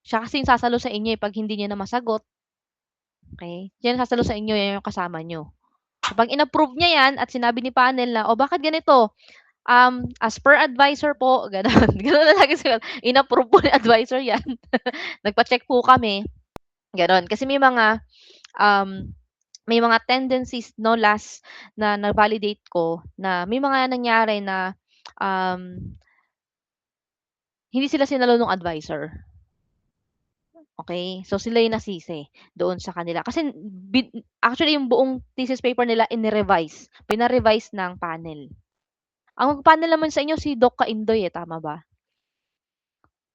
Siya kasi yung sasalo sa inyo, eh, 'pag hindi niyo na masagot, okey? Yan sasalo sa inyo, yan yung kasama niyo. Kapag in-approve niya yan at sinabi ni panel na, "O bakit ganito? As per advisor po," gano'n. Gano'n na lagi sila, in-approve po ni advisor yan. Nagpa-check po kami, gano'n. Kasi um, may mga tendencies 'no, last na na-validate ko na may mga nangyari na, um, hindi sila sinalo nung advisor. Okey, so sila yung nasisi doon sa kanila kasi actually yung buong thesis paper nila ini-revise, pina-revise ng panel. Ang panel naman sa inyo si Doc Caindoy, eh, tama ba?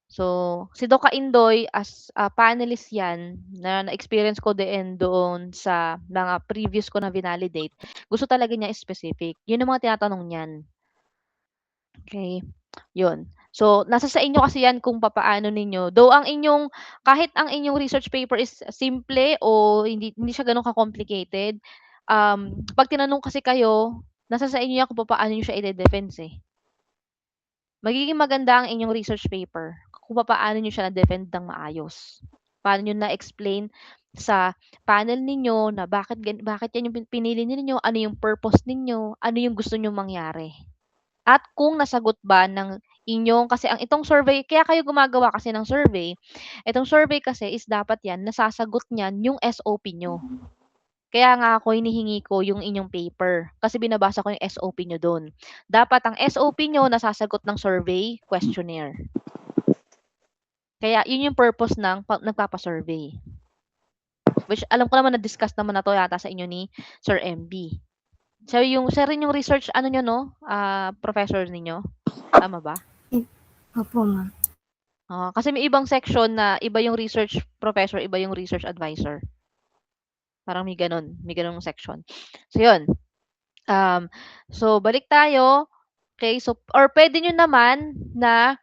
So, si Doc Caindoy as a panelist 'yan na na-experience ko din doon sa mga previous ko na vinalidate, gusto talaga niya specific, yun ang mga tinatanong niyan, okey. 'Yun. So, nasa sa inyo kasi 'yan kung papaano ninyo though ang inyong kahit ang inyong research paper is simple o hindi siya gano'n ka-complicated, 'pag tinanong kasi kayo, nasa sa inyo 'yan kung papaano niyo siya ide-defense, eh. Magiging maganda ang inyong research paper kung papaano niyo siya na-defend ng maayos. Paano niyo na-explain sa panel ninyo na bakit 'yan yung pinili ninyo, ano yung purpose ninyo, ano yung gusto niyong mangyari. At kung nasagot ba ng inyong kasi ang itong survey kaya kayo gumagawa kasi ng survey, itong survey kasi is dapat 'yan nasasagot niyan yung SOP niyo. Kaya nga ako hinihingi ko yung inyong paper, kasi binabasa ko yung SOP niyo dun. Dapat ang SOP niyo nasasagot ng survey questionnaire. Kaya yun yung purpose ng nagpapa-survey. Which alam ko naman na-discuss naman na 'to yata sa inyo ni Sir MB. Siya rin yung research ano niyo 'no, professor ninyo, tama ba? Eh, opo, ma'am. Kasi may ibang section na iba yung research professor, iba yung research advisor. Parang may gano'ng section. So, yun. Um, so balik tayo, okay, so or puwede niyo naman na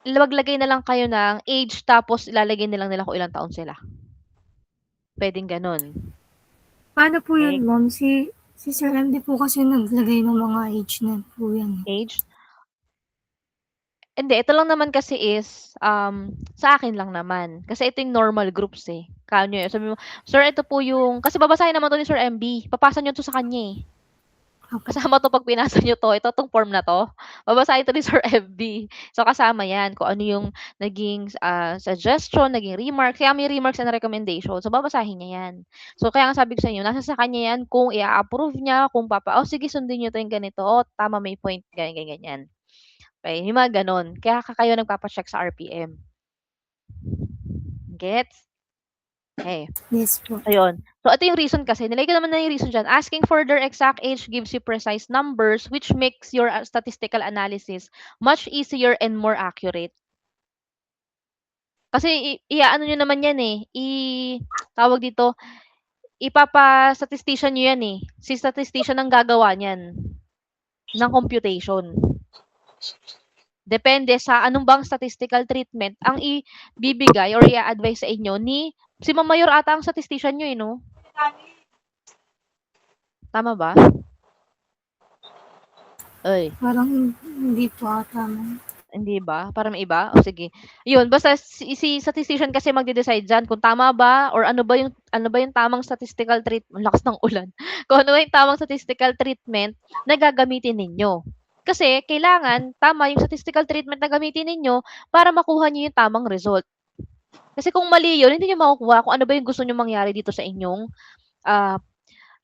maglagay na lang kayo ng age tapos ilalagay na lang nila kung ilang taon sila. Puwedeng gano'n, Paano po yun, okey. ma'am? Si Sir MD po kasi naglagay ng mga age na po yan, eh. Age hindi, ito lang naman kasi is, sa akin lang naman. Kasi ito yung normal groups, eh. Kanyo sabi mo, "Sir, ito po yung" kasi babasahin naman 'to ni Sir MB, papasa niyo 'to sa kanya, eh. Opo. Kasama 'to 'pag pinasa niyo 'to, ito 'tong form na 'to, babasahin 'to ni Sir FB. So, kasama 'yan kung ano yung naging, suggestion, naging remarks, kaya may remarks and recommendation. So, babasahin niya 'yan. So, kaya nga sabi ko sa inyo, nasa sa kanya 'yan kung i-a-approve niya, kung "Oh, sige sundin niyo 'to yung ganito. Oh, tama may point." Ganyan, ganyan, ganyan. Okey, yung mga gano'n. Kaya kayo nagpapa-check sa RPM. Gets? Okey. Yes po. Ayun. So, ito yung reason kasi, nilagay ko naman na yung reason diyan. Asking for their exact age gives you precise numbers which makes your statistical analysis much easier and more accurate. Kasi i-aano niyo naman 'yan, eh, tawag dito, ipapa-statistician niyo 'yan, eh. Si statistician ang gagawa niyan, ng computation. Depende sa anong bang statistical treatment ang ibibigay or i-a-advice sa inyo si Ma'am Mayor ata ang statistician niyo, eh, 'no? Tama ba? Uy. Parang hindi po ata, ma'am. Hindi ba? Parang may iba? O sige. Yun, basta si statistician kasi magde-decide diyan kung tama ba or ano ba yung tamang statistical treatment lakas ng ulan. Kung ano ba yung tamang statistical treatment na gagamitin ninyo. Kasi kailangan tama yung statistical treatment na gamitin ninyo para makuha niyo yung tamang result. Kasi kung mali yun, hindi niyo makukuha kung ano ba yung gusto niyong mangyari dito sa inyong,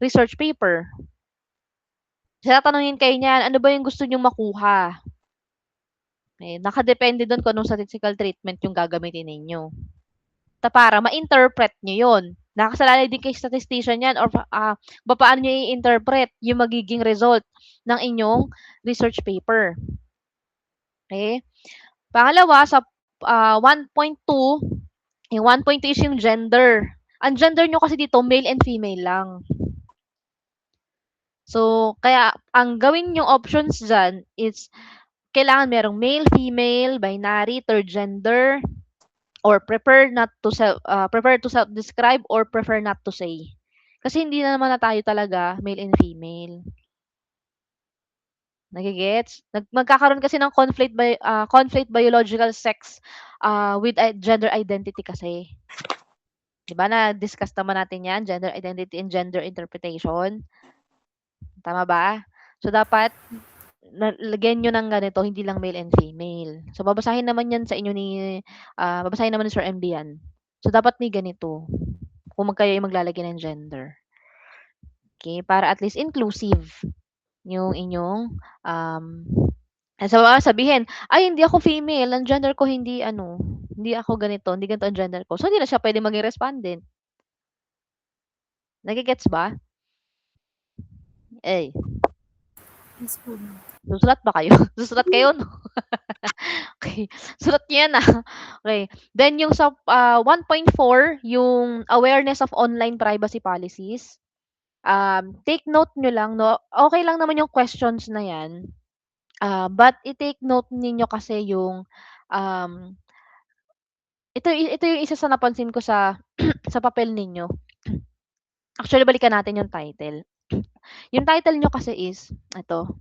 research paper. Tatanungin kayo niyan, ano ba yung gusto niyong makuha? Nakadepende dun kung anong statistical treatment yung gagamitin ninyo. Para ma-interpret nyo yun. Nakasalalay din kay statistician yan or paano nyo i-interpret yung magiging result ng inyong research paper. Okay? Pangalawa, sa 1.2, yung 1.2 is yung gender. Ang gender nyo kasi dito, male and female lang. So, kaya ang gawin yung options dyan is kailangan merong male, female, binary, third gender, or prefer to self-describe or prefer not to say. Kasi hindi na naman na tayo talaga male and female. Nage-gets? Magkakaroon kasi ng conflict biological sex, with gender identity kasi. 'Di ba na-discuss naman natin 'yan, gender identity and gender interpretation, tama ba? So, dapat lagyan niyo ng ganito, hindi lang male and female. So, babasahin naman 'yan sa inyo babasahin naman ni Sir MB 'yan. So, dapat may ganito, kung kayo ay maglalagay ng gender. Okay, para at least inclusive yung inyong, sabihin, "Ay hindi ako female, ang gender ko hindi ano, hindi ako ganito, hindi ganito ang gender ko." So, hindi na siya puwedeng maging respondent. Nage-gets ba? Eh, Yes po, ma'am. susulat ba kayo? Susulat kayo 'no? Okey, sulat niyo 'yan, Okey. Then yung sa, 1.4 yung awareness of online privacy policies, take note niyo lang 'no, okey lang naman yung questions na 'yan, but i-take note ninyo kasi yung, um, ito yung isa sa napansin ko sa sa papel ninyo. Actually, balikan natin yung title. Yung title niyo kasi is ito,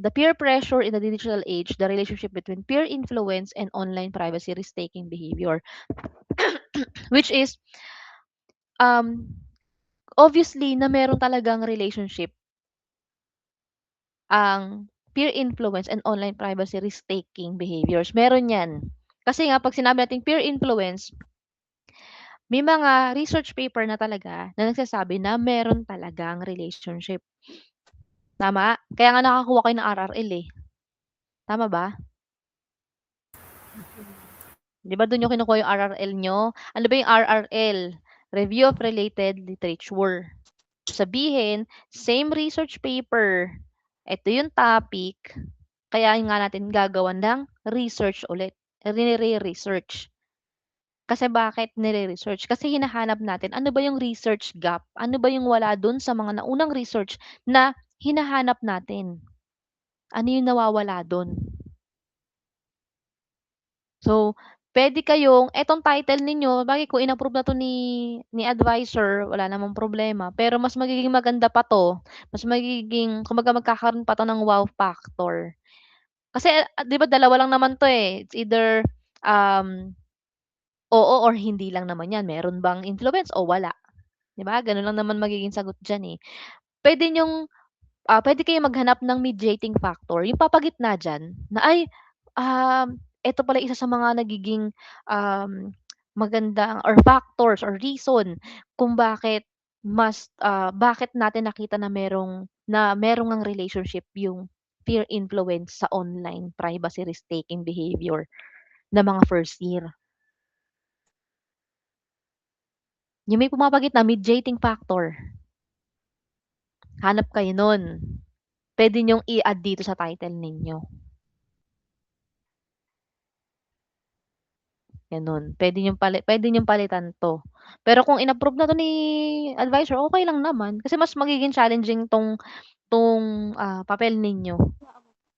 "The Peer Pressure in the Digital Age, the Relationship Between Peer Influence and Online Privacy Risk-Taking Behavior." Which is, um, obviously na meron talagang relationship ang peer influence and online privacy risk-taking behaviors, meron 'yan. Kasi nga 'pag sinabi nating peer influence, may mga research paper na talaga na nagsasabi na meron talagang relationship, tama? Kaya nga nakakuha kayo ng RRL, eh, tama ba? 'Di ba dun yung kinukuha yung RRL niyo? Ano ba yung RRL? Review of Related Literature. Sabihin, same research paper, eto yung topic, kaya nga natin gagawan ng research ulit, nire-research. Kasi bakit nire-research? Kasi hinahanap natin ano ba yung research gap, ano ba yung wala dun sa mga naunang research na hinahanap natin, ano yung nawawala dun. So, puwede kayong etong title ninyo bagay kung in-approve na 'to ni adviser wala namang problema, pero mas magiging maganda pa 'to, mas magiging kumbaga magkakaroon pa 'to ng wow factor. Kasi, 'di ba dalawa lang naman 'to, eh, it's either, oo or hindi lang naman 'yan, meron bang influence o wala, 'di ba? Gano'n lang naman magiging sagot diyan, eh. Puwede niyong puwede kayong maghanap ng mediating factor, yung papagitna diyan na, ay, eto pala isa sa mga nagiging, magandang or factors or reason kung bakit natin nakita na merong ngang relationship yung peer influence sa online privacy risk-taking behavior ng mga first year. Yung may pumapagitna, mediating factor, hanap kayo nun. Puwede niyong i-add dito sa title ninyo. Gano'n. Puwede niyong palitan 'to. Pero kung in-approve na 'to ni adviser, okey lang naman. Kasi mas magiging challenging 'tong papel ninyo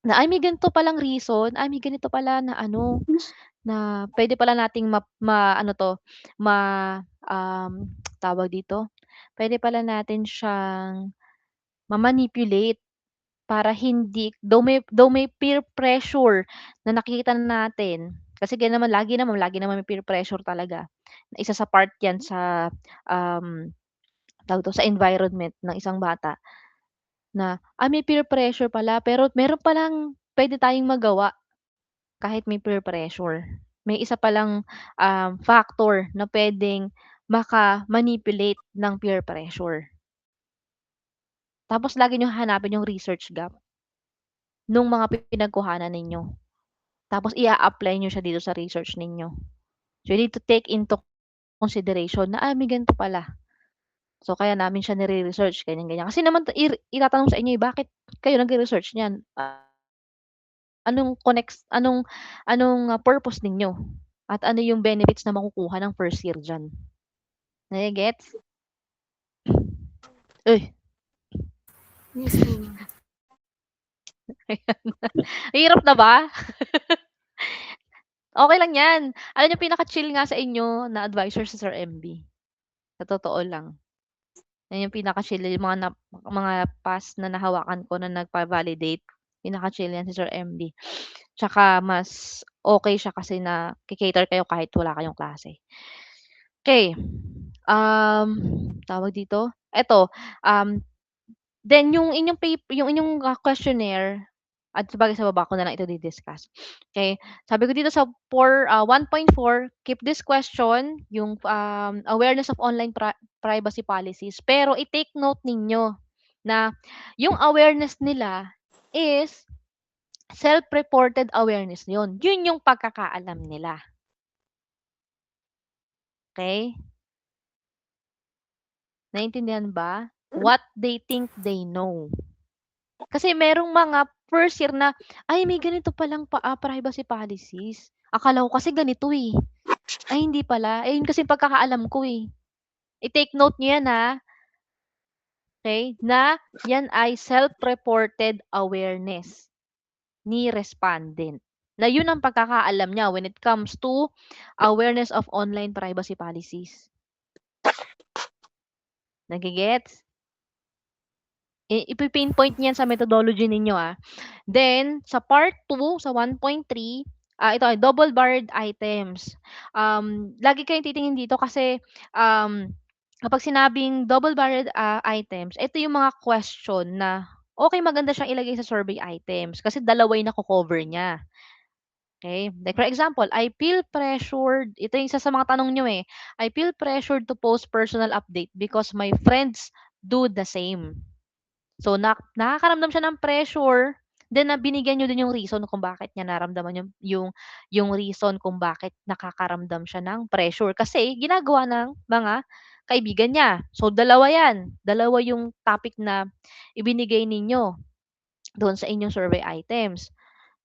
na, ay may ganito palang reason, ay may ganito pala na ano, na puwede pala nating ma-ano 'to, ma tawag dito, puwede pala natin siyang ma-manipulate para hindi though may peer pressure na nakikita natin, kasi lagi naman may peer pressure talaga. Isa sa part 'yan sa, um, tawag dito, sa environment ng isang bata na, may peer pressure pala pero meron palang puwede tayong magawa kahit may peer pressure. May isa palang, factor na puwedeng maka-manipulate ng peer pressure. Tapos lagi niyong hahanapin yung research gap nung mga pinagkuhanan ninyo. Tapos ia-apply niyo siya dito sa research ninyo. So, you need to take into consideration na, may ganito pala. So, kaya namin siya nire-research ganyan, ganyan. Kasi naman itatanong sa inyo, eh, bakit kayo nagre-research niyan? Anong anong anong, purpose ninyo at ano yung benefits na makukuha ng first year diyan, nage-gets? Uy, Yes po, ma'am. hirap na ba? Okey lang 'yan. Alam niyo pinaka-chill nga sa inyo na adviser si Sir MB, sa totoo lang. Yan yung pinaka-chill, yung mga past na nahawakan ko na nagpa-validate. Pinaka-chill yan si Sir MD. Tsaka mas okay siya kasi naki-cater kayo kahit wala kayong klase. Okay. Tawag dito? Eto, then yung inyong, questionnaire at sabagay sa baba ko na lang ito di-discuss. Okay. Sabi ko dito sa 1.4, keep this question, yung, awareness of online privacy policies, pero i-take note ninyo na yung awareness nila is self-reported awareness yun. Yun yung pagkakaalam nila. Okay? Naintindihan ba? What they think they know. Kasi merong mga first year na, ay may ganito palang privacy policies. Akala ko kasi ganito eh. Ay hindi pala. Eh yun kasi yung pagkakaalam ko eh. I-take note niyo yan ha. Okay? Na yan ay self-reported awareness ni respondent. Na yun ang pagkakaalam niya when it comes to awareness of online privacy policies. Nagigets? Ipi-pinpoint niyan sa methodology ninyo Then, sa part 2, sa 1.3, ito ay double-barred items. Lagi kayong titingin dito kasi kapag sinabing double-barred items, ito yung mga question na okay, maganda siyang ilagay sa survey items kasi dalawa yung nako-cover niya. Okay? Like for example, I feel pressured. Ito yung isa sa mga tanong nyo eh. I feel pressured to post personal update because my friends do the same. So, nakakaramdam siya ng pressure, then binigyan niyo din yung reason kung bakit niya naramdaman yung reason kung bakit nakakaramdam siya ng pressure. Kasi ginagawa ng mga kaibigan niya. So, dalawa yan. Dalawa yung topic na ibinigay ninyo doon sa inyong survey items.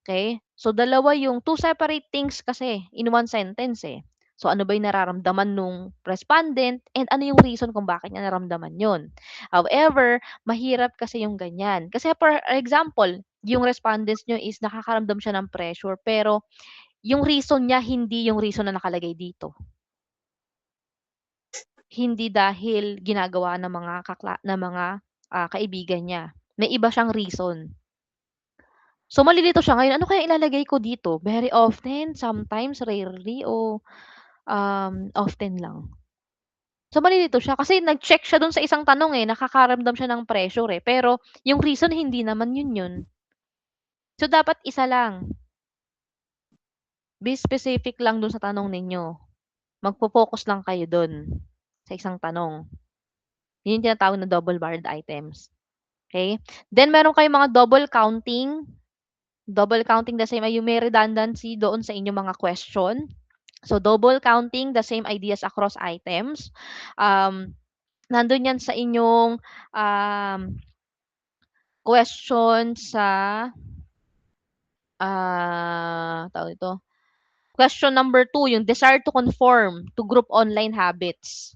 Okay? So, dalawa yung two separate things kasi in one sentence eh. So, ano ba yung nararamdaman nung respondent and ano yung reason kung bakit niya naramdaman yun. However, mahirap kasi yung ganyan. Kasi for example, yung respondents nyo is nakakaramdam siya ng pressure pero yung reason niya hindi yung reason na nakalagay dito. Hindi dahil ginagawa ng mga kaibigan niya. May iba siyang reason. So, malilito siya ngayon, ano kaya ilalagay ko dito? Very often, sometimes, rarely, o often lang? So, malilito siya kasi nag-check siya dun sa isang tanong eh, nakakaramdam siya ng pressure eh, pero yung reason hindi naman yun. So, dapat isa lang. Be specific lang dun sa tanong ninyo. Magpo-focus lang kayo dun sa isang tanong. Yun yung tinatawag na double-barred items. Okay? Then, meron kayong mga double counting. Double counting the same ay yung may redundancy doon sa inyong mga question. So, double counting the same ideas across items. Nandun yan sa inyong question sa tawag ito. Question number 2, yung desire to conform to group online habits.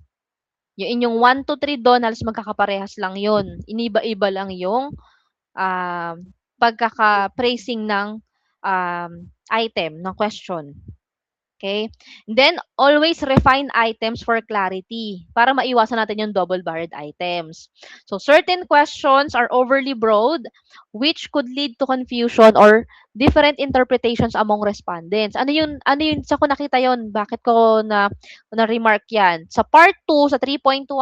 Yung inyong 1 to 3 doon, halos magkakaparehas lang yun. Iniba-iba lang yung pagkaka-phrasing ng item, ng question. Okay? Then, always refine items for clarity para maiwasan natin yung double-barred items. So, certain questions are overly broad which could lead to confusion or different interpretations among respondents. Ano yun sa ko nakita yon? Bakit ko na-remark yan? Sa part 2, sa 3.1,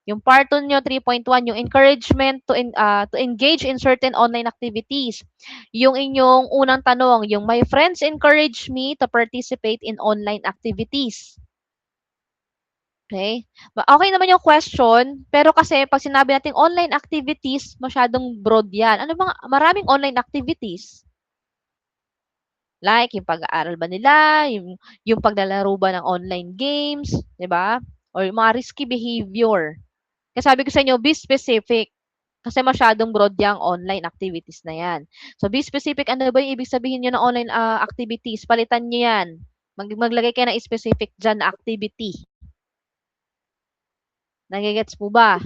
yung part 2 nyo, 3.1, yung encouragement to engage in certain online activities. Yung inyong unang tanong, yung my friends encourage me to participate in online activities. Okay? Okay naman yung question, pero kasi pag sinabi natin online activities, masyadong broad yan. Ano mga maraming online activities? Like, yung pag-aaral ba nila, yung paglalaro ba ng online games, di ba? Or yung mga risky behavior. Kasi sabi ko sa inyo, be specific. Kasi masyadong broad yung online activities na yan. So, be specific. Ano ba yung ibig sabihin nyo ng online activities? Palitan nyo yan. Maglagay kayo ng specific dyan na activity. Nagigets po ba?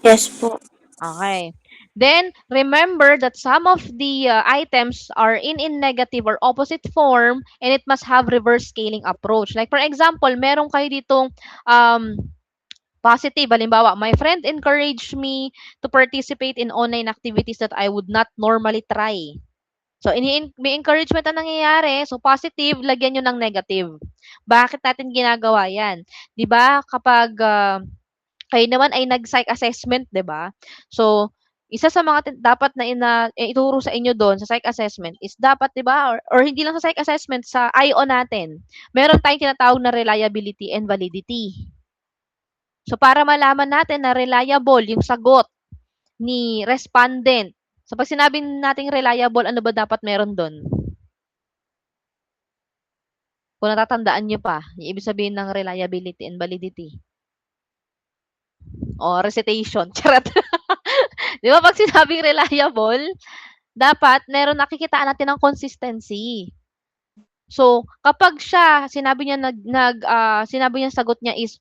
Yes po. Okay. Then, remember that some of the items are in negative or opposite form and it must have reverse scaling approach. Like, for example, meron kayo ditong Positive, halimbawa, my friend encouraged me to participate in online activities that I would not normally try. So, may encouragement na nangyayari. So, positive, lagyan nyo ng negative. Bakit natin ginagawa yan? 'Di ba kapag kayo naman ay nag-psych assessment, 'di ba? So, isa sa mga dapat na ituro sa inyo doon sa psych assessment is dapat, 'di ba, or hindi lang sa psych assessment, sa IO natin, meron tayong tinatawag na reliability and validity. So, para malaman natin na reliable yung sagot ni respondent. So, pag sinabing nating reliable, ano ba dapat meron doon? Kung natatandaan niyo pa, yung ibig sabihin ng reliability and validity. O, recitation. Charot. Di ba pag sinabing reliable, dapat meron nakikitaan natin ng consistency. So, kapag siya, sinabi niya sagot niya is,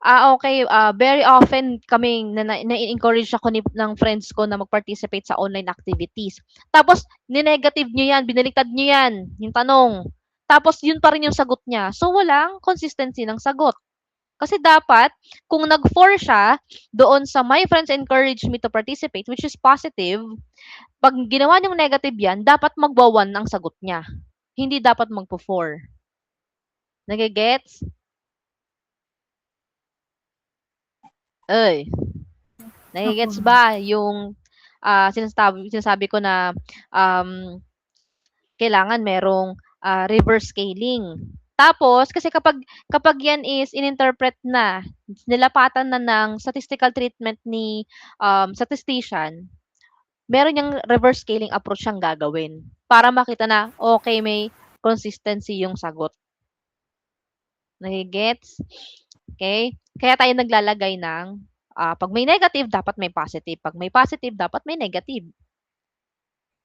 okay, very often kaming na-encourage ako ng friends ko na mag-participate sa online activities. Tapos, ni-negative niyo yan, binaliktad niyo yan, yung tanong. Tapos, yun pa rin yung sagot niya. So, walang consistency ng sagot. Kasi dapat, kung nag-4 siya doon sa my friends encourage me to participate, which is positive, pag ginawa niyong negative yan, dapat magwa-1 ang sagot niya. Hindi dapat magpo-4. Nage-gets? Ay. Nage-gets ba yung sinasabi ko na kailangan merong reverse scaling. Tapos, kasi kapag yan is ininterpret na, nilapatan na ng statistical treatment ni statistician, meron niyang reverse scaling approach siyang gagawin para makita na, okay, may consistency yung sagot. Nage-gets? Okay? Kaya tayo naglalagay ng, pag may negative, dapat may positive. Pag may positive, dapat may negative.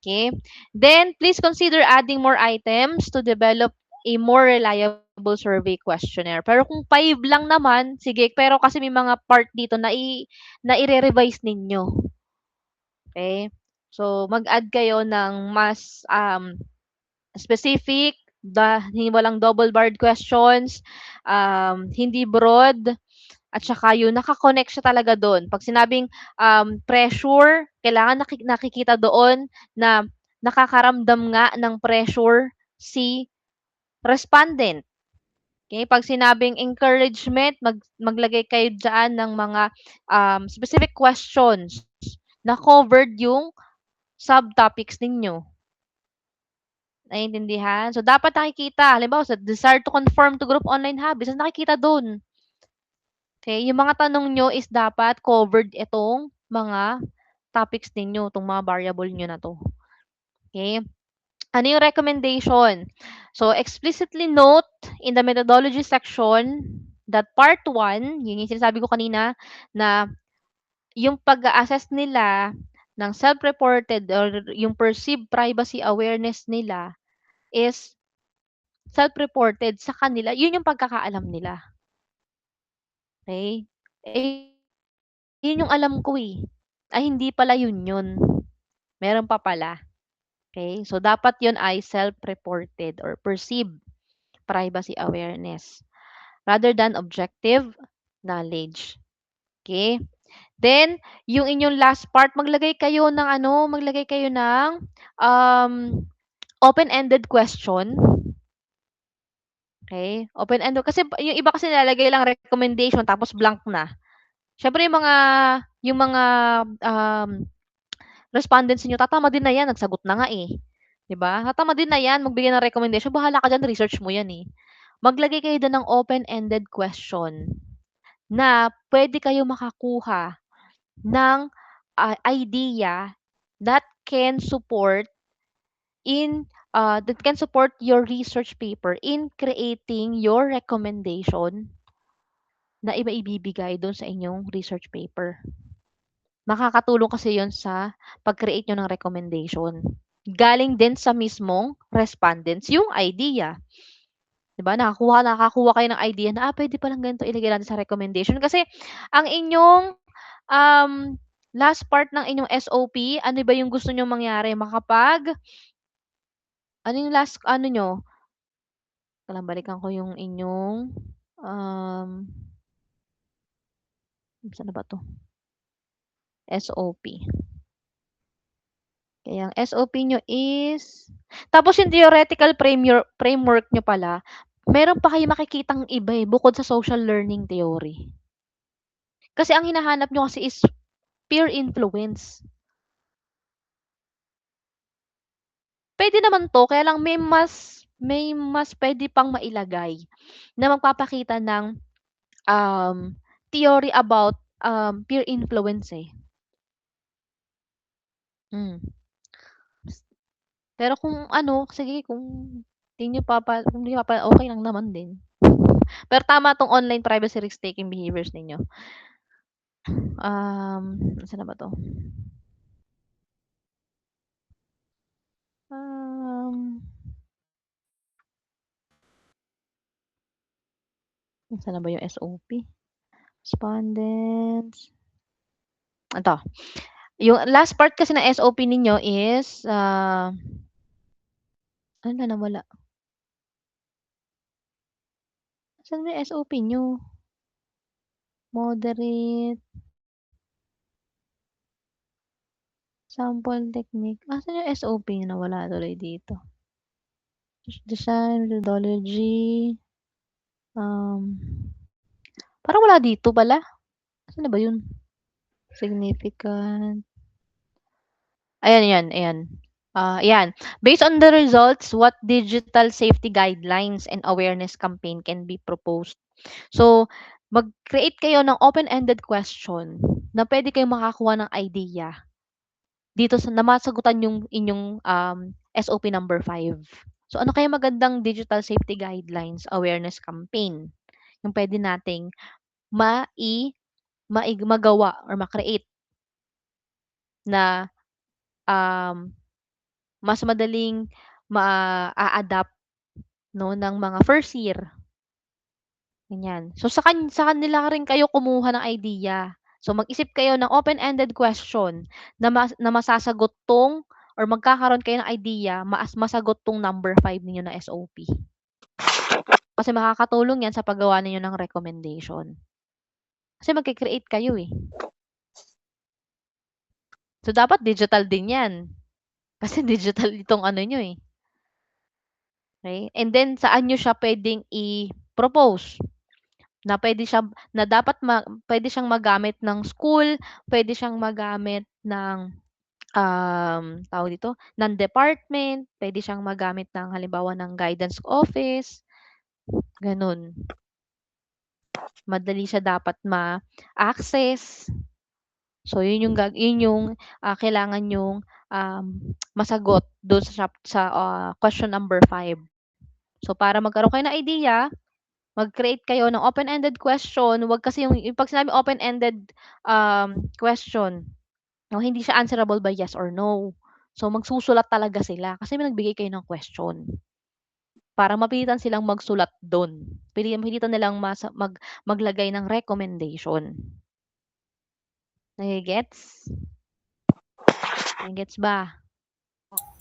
Okay? Then, please consider adding more items to develop a more reliable survey questionnaire. Pero kung 5 lang naman, sige, pero kasi may mga part dito na i-revise ninyo. Okay? So, mag-add kayo ng mas specific, walang double-barred questions, hindi broad, at saka yun, naka-connect siya talaga doon. Pag sinabing pressure, kailangan nakikita doon na nakakaramdam nga ng pressure si respondent. Okay? Pag sinabing encouragement, maglagay kayo dyan ng mga specific questions na covered yung subtopics ninyo. Naiintindihan? So, dapat nakikita. Halimbawa, sa desire to conform to group online habits, nakikita doon. Okay, yung mga tanong nyo is dapat covered itong mga topics ninyo, itong mga variable nyo na to. Okay? Ano yung recommendation? So, explicitly note in the methodology section that part 1, yun yung sinasabi ko kanina, na yung pag-assess nila ng self-reported or yung perceived privacy awareness nila is self-reported sa kanila. Yun yung pagkakaalam nila. Okay? Yun yung alam ko eh. Ay, hindi pala yun yun. Meron pa pala. Okay? So, dapat yun ay self-reported or perceived privacy awareness rather than objective knowledge. Okay? Then, yung inyong last part, maglagay kayo ng open-ended question. Okay? Open-ended. Kasi yung iba kasi nilalagay lang recommendation tapos blank na. Siyempre yung mga respondents niyo, tatama din na yan, nagsagot na nga eh. 'Di ba? Tatama din na yan, magbigay ng recommendation, bahala ka diyan, research mo yan eh. Maglagay kayo doon ng open-ended question na pwede kayo makakuha ng idea that can support your research paper in creating your recommendation na ibibigay doon sa inyong research paper. Makakatulong kasi yon sa pag-create nyo ng recommendation. Galing din sa mismong respondents yung idea. 'Di ba? Nakakuha kayo ng idea na, pwede palang ganito ilagay natin sa recommendation. Kasi ang inyong last part ng inyong SOP, ano ba yung gusto nyong mangyari? Ano yung last, nyo? Balikan ko yung inyong, Saan na ba 'to? SOP. Kaya ang SOP nyo is tapos yung theoretical framework nyo pala, meron pa kayong makikitang iba, eh, bukod sa social learning theory. Kasi ang hinahanap nyo kasi is peer influence. Puwede naman 'to, kaya lang may mas puwede pang mailagay na magpapakita ng, theory about, peer influence, eh. Hmm. Pero kung ano, sige kung kung di okey lang naman din. Pero tama 'tong online privacy risk-taking behaviors ninyo. Saan na ba 'to? Saan na ba yung SOP? Respondents. Ito, yung last part kasi ng SOP ninyo is, ano na nawala? Saan ba yung SOP niyo? Moderate. Sample technique. Asan yung SOP niyo? Nawala tuloy dito. Design, methodology. Parang wala dito pala. Saan na ba yun? Significant. Ayan, ayan. Ayan. Based on the results, what digital safety guidelines and awareness campaign can be proposed? So, mag-create kayo ng open-ended question na pwede kayong makakuha ng idea dito sa na masagutan yung inyong, SOP number 5. So, ano kaya magandang digital safety guidelines awareness campaign yung pwede nating magawa or ma-create na, mas madaling maa-adapt 'no, ng mga first year, ganyan. So, sa kanila rin kayo kumuha ng idea. So, mag-isip kayo ng open-ended question na masasagot 'tong or magkakaroon kayo ng idea masagot 'tong number 5 ninyo na SOP. Kasi makakatulong 'yan sa paggawa ninyo ng recommendation. Kasi magke-create kayo, eh. So, dapat digital din 'yan. Kasi digital itong ano niyo, eh. Okay? And then saan niyo siya puwedeng i-propose na puwede siyang magamit ng school, puwede siyang magamit ng, tawag dito, ng department, puwede siyang magamit ng halimbawa ng guidance office, gano'n. Madali siya dapat ma-access. So, yun yung, kailangan niyong, masagot do'n sa question number 5. So, para magkaroon kayo ng idea, mag-create kayo ng open-ended question, wag kasi yung 'pag sinabing open-ended, question, no, hindi siya answerable by yes or no. So, magsusulat talaga sila kasi may nagbigay kayo ng question. Para mapilitan silang magsulat dun. Pilitan nilang maglagay ng recommendation. Nage-gets? Nage-gets ba?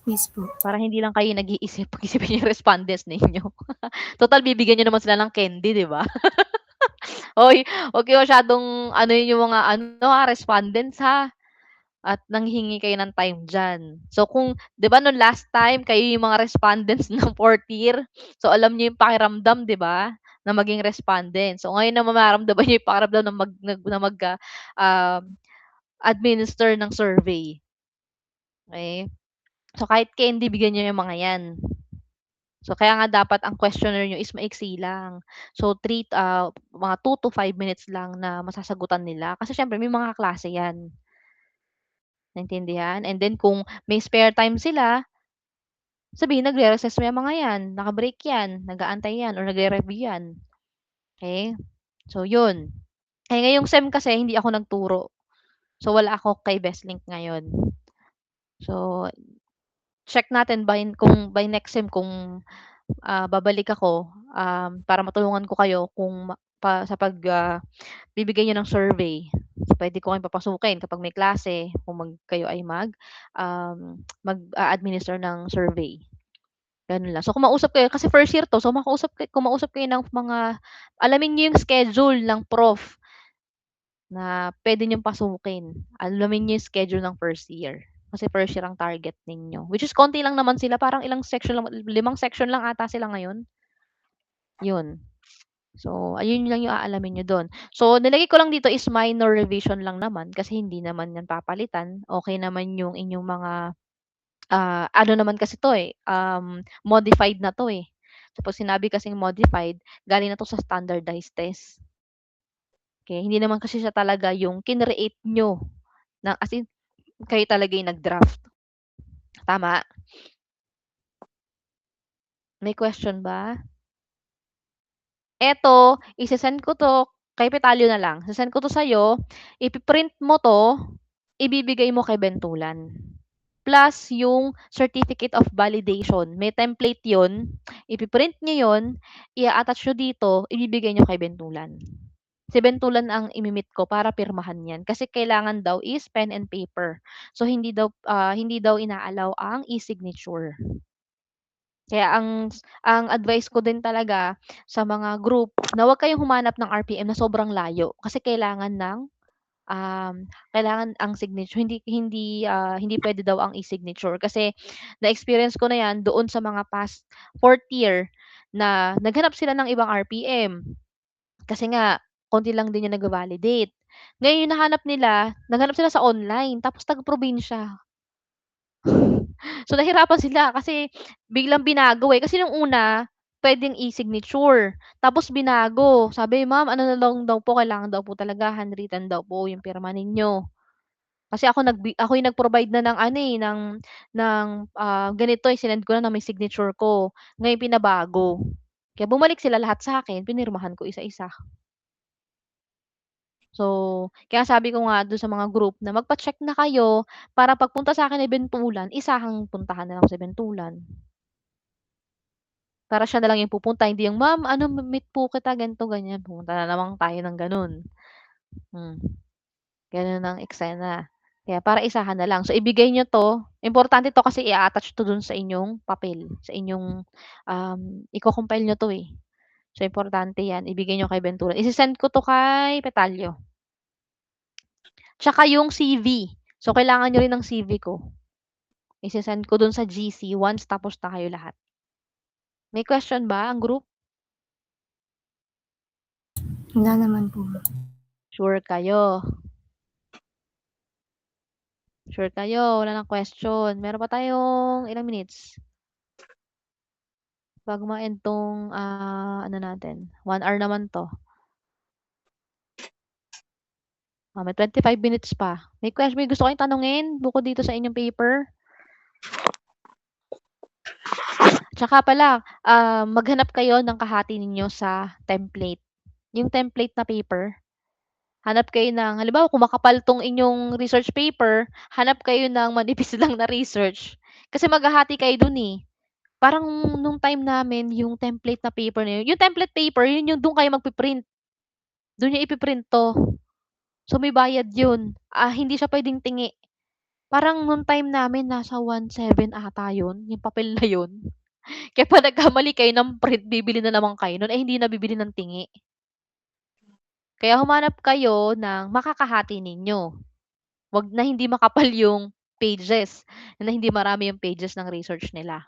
Yes po. Para hindi lang kayo nag-iisip, pag-isipin yung respondents ninyo. Total bibigyan niyo naman sila ng candy, 'di ba? Hoy, wag kayo masyadong anuhin yung mga respondents ha, at nanghihingi kayo ng time diyan. So kung 'di ba nung last time kayo yung mga respondents ng 4th year, so alam niyo yung pakiramdam 'di ba, na maging respondent. So ngayon naman mararamdaman niyo yung pakiramdam administer ng survey. Okay? So kahit candy bigyan niyo yung mga 'yan. So, kaya nga dapat ang questionnaire niyo is maiksi lang. So, mga 2 to 5 minutes lang na masasagutan nila. Kasi siyempre may mga kaklase 'yan, naintindihan? And then kung may spare time sila, sabihin nagre-recess yung mga 'yan, naka-break 'yan, nag-aantay 'yan or nagre-review 'yan, okey? So, 'yun. Eh, ngayong sem kasi hindi ako nagturo. So, wala ako kay BestLink ngayon. So, check natin kung by next sem kung babalik ako, para matulungan ko kayo kung sa bibigay niyo ng survey. Puwede ko kayong papasukin kapag may klase kung kayo ay mag-a-administer ng survey, gano'n lang. So, kumausap kayo kasi first year 'to, so kumausap kayo ng mga alamin niyo yung schedule ng prof na puwede niyong pasukin. Alamin niyo yung schedule ng first year. Kasi first year ang target ninyo. Which is konti lang naman sila, parang ilang section lang, 5 section lang ata sila ngayon. Yun. So, ayun lang yung aalamin niyo dun. So, nilagay ko lang dito is minor revision lang naman kasi hindi naman yan papalitan. Okey naman yung inyong mga, ano naman kasi 'to, eh, modified na 'to, eh. So, 'pag sinabi kasing modified, galing na 'to sa standardized test. Okey, hindi naman kasi siya talaga yung kinreate niyo na as in kayo talaga yung nag-draft, tama? May question ba? Eto, ise-send ko 'to kay Petalio na lang. Se-send ko 'to sa'yo, ipi-print mo 'to, ibibigay mo kay Bentulan. Plus yung certificate of validation, may template 'yun, ipi-print niyo 'yun, i-a-attach niyo dito, ibibigay niyo kay Bentulan. Si Bentulan ang imi-meet ko para pirmahan 'yan kasi kailangan daw is pen and paper. So hindi daw ina-allow ang e-signature. Kaya ang advice ko din talaga sa mga group na huwag kayong humanap ng RPM na sobrang layo kasi kailangan ang signature hindi puwede daw ang e-signature kasi na-experience ko na 'yan doon sa mga past 4th year na naghanap sila ng ibang RPM kasi nga konti lang din yung nagva-validate. Ngayon yung naghanap sila sa online tapos taga-probinsya. So, nahirapan sila kasi biglang binago, eh. Kasi nung una, puwedeng e-signature, tapos binago. Sabi, "Ma'am, ano na lang daw po, kailangan daw po talaga handwritten daw po yung pirma ninyo." Kasi ako yung nag-provide na ng ano, eh, ganito, eh, sinend ko na may signature ko. Ngayon pinabago. Kaya bumalik sila lahat sa'kin, pinirmahan ko isa-isa. So, kaya sabi ko nga dun sa mga group na magpa-check na kayo para pagpunta sa'kin ni Bentulan, isahang puntahan na lang si Bentulan. Para siya na lang yung pupunta, hindi yung, "Ma'am, ano meet po kita ganito, ganyan." Pumunta na naman tayo ng gano'n. Hmm, gano'n ang eksena. Kaya para isahan na lang. So, ibigay niyo 'to, importante 'to kasi i-a-attach 'to dun sa inyong papel, sa inyong, iko-compile niyo 'to, eh. So, importante 'yan, ibigay niyo kay Bentulan. Ise-send ko 'to kay Petalio. Tsaka yung CV. So, kailangan niyo rin ng CV ko. Ise-send ko dun sa GC once tapos na kayo lahat. May question ba ang group? Wala naman po. Sure kayo? Sure kayo, wala ng question. Meron pa tayong ilang minutes? Bago ma-end 'tong, ano natin, 1 hour naman 'to. May 25 minutes pa. May gusto kayong tanungin bukod dito sa inyong paper? Tsaka pala, maghanap kayo ng kahati ninyo sa template. Yung template na paper, hanap kayo ng halimbawa kung makapal 'tong inyong research paper, hanap kayo ng manipis lang na research. Kasi maghahati kayo dun, eh. Parang nung time namin yung template na paper na yun yung template paper yun yung dun kayo magpi-print. Dun niyo ipi-print 'to. So, may bayad yun. Hindi siya puwedeng tingi. Parang nung time namin nasa 1,700 ata yun, yung papel na yun. Kaya 'pag nagkamali kayo ng print bibili na naman kayo nun, eh, hindi na bibili ng tingi. Kaya humanap kayo ng makakahati ninyo. 'Wag na hindi makapal yung pages, na hindi marami yung pages ng research nila,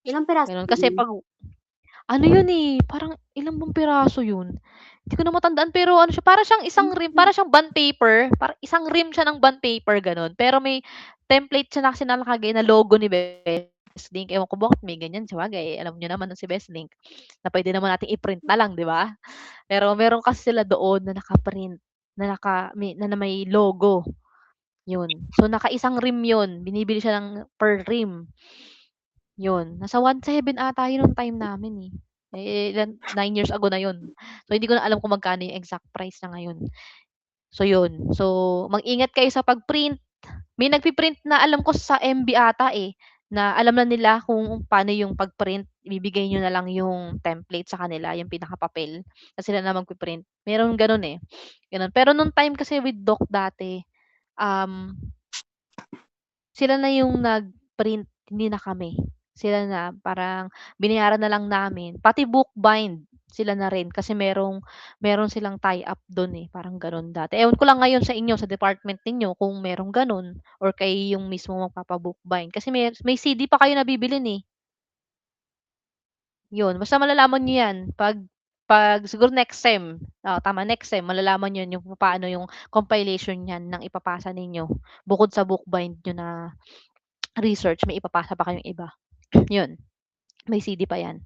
Ilang piraso gano'n. po Kasi yun? 'pag ano yun, eh, parang ilan bang piraso yun? Hindi ko na matandaan pero ano siya, para siyang isang rim, para siyang bond paper, parang isang rim siya ng bond paper gano'n. Pero may template siya na kasi na nakalagay na logo ni Bestlink. Ewan ko bakit may ganyan, sabagay alam niyo naman na si Bestlink na puwede naman nating i-print na lang, 'di ba? Pero meron kasi sila doon na naka-print, na may logo, yun. So, naka-isang rim yun, binibili siya ng per rim. Yun, nasa 1,700 ata yun nung time namin, eh. Ilan 9 years ago na yun. So, hindi ko na alam kung magkano yung exact price na ngayon. So, yun. So, mag-ingat kayo sa pag-print. May nagpi-print na alam ko sa MB ata, eh, na alam na nila kung paano yung pag-print. Ibibigay niyo na lang yung template sa kanila, yung pinakapapel, ta's sila na magpi-print. Merong gano'n, eh, gano'n. Pero nung time kasi with Doc dati, um sila na yung nag-print, hindi na kami. Sila na, parang binayaran na lang namin, pati book bind, sila na rin kasi meron silang tie-up dun eh, parang gano'n dati. Ewan ko lang ngayon sa inyo, sa department ninyo kung merong gano'n or kayo yung mismo magpapa-bookbind kasi may CD pa kayo na bibilhin eh. Yun, basta malalaman niyo 'yan 'pag siguro next sem, tama next sem malalaman niyo yung paano yung compilation niyan ng ipapasa ninyo. Bukod sa bookbind niyo na research, may ipapasa pa kayong iba. Yun, may CD pa 'yan.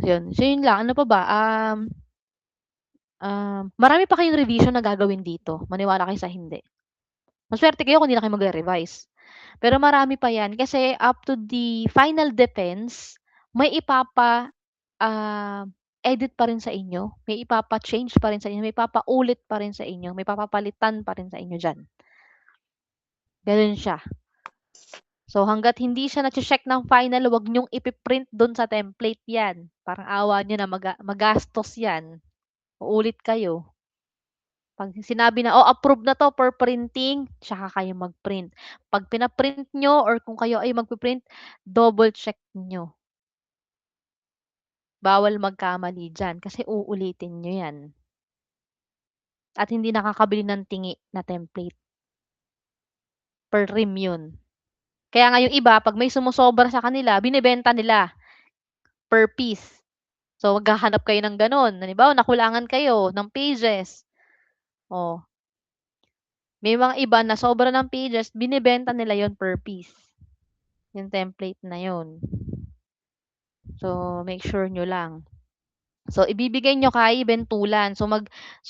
Yun, so yun lang, ano pa ba, marami pa kayong revision na gagawin dito, maniwala kayo sa hindi. Masuwerte kayo kung hindi na kayo magre-revise. Pero marami pa 'yan kasi up to the final defense, may ah, edit pa rin sa inyo, may ipapa-change pa rin sa inyo, may ipapaulit pa rin sa inyo, may papapalitan pa rin sa inyo diyan. Gano'n siya. So, hangga't hindi siya nache-check ng final, huwag niyong ipi-print do'n sa template 'yan. Parang awa niyo na magastos 'yan, uulit kayo. 'Pag sinabi na, "Oh, approve na 'to for printing," tsaka kayo mag-print. 'Pag pina-print niyo or kung kayo ay magpi-print, double check niyo. Bawal magkamali diyan kasi uulitin niyo 'yan. At hindi nakakabili ng tingi na template. Per rim 'yun. Kaya nga yung iba 'pag may sumosobra sa kanila, binebenta nila per piece. So, maghahanap kayo ng gano'n. Halimbawa, nakulangan kayo ng pages. Oh, may mga iba na sobra ng pages, binebenta nila 'yon per piece, yung template na 'yon. So, make sure niyo lang. So, ibibigay niyo kay Bentulan. So,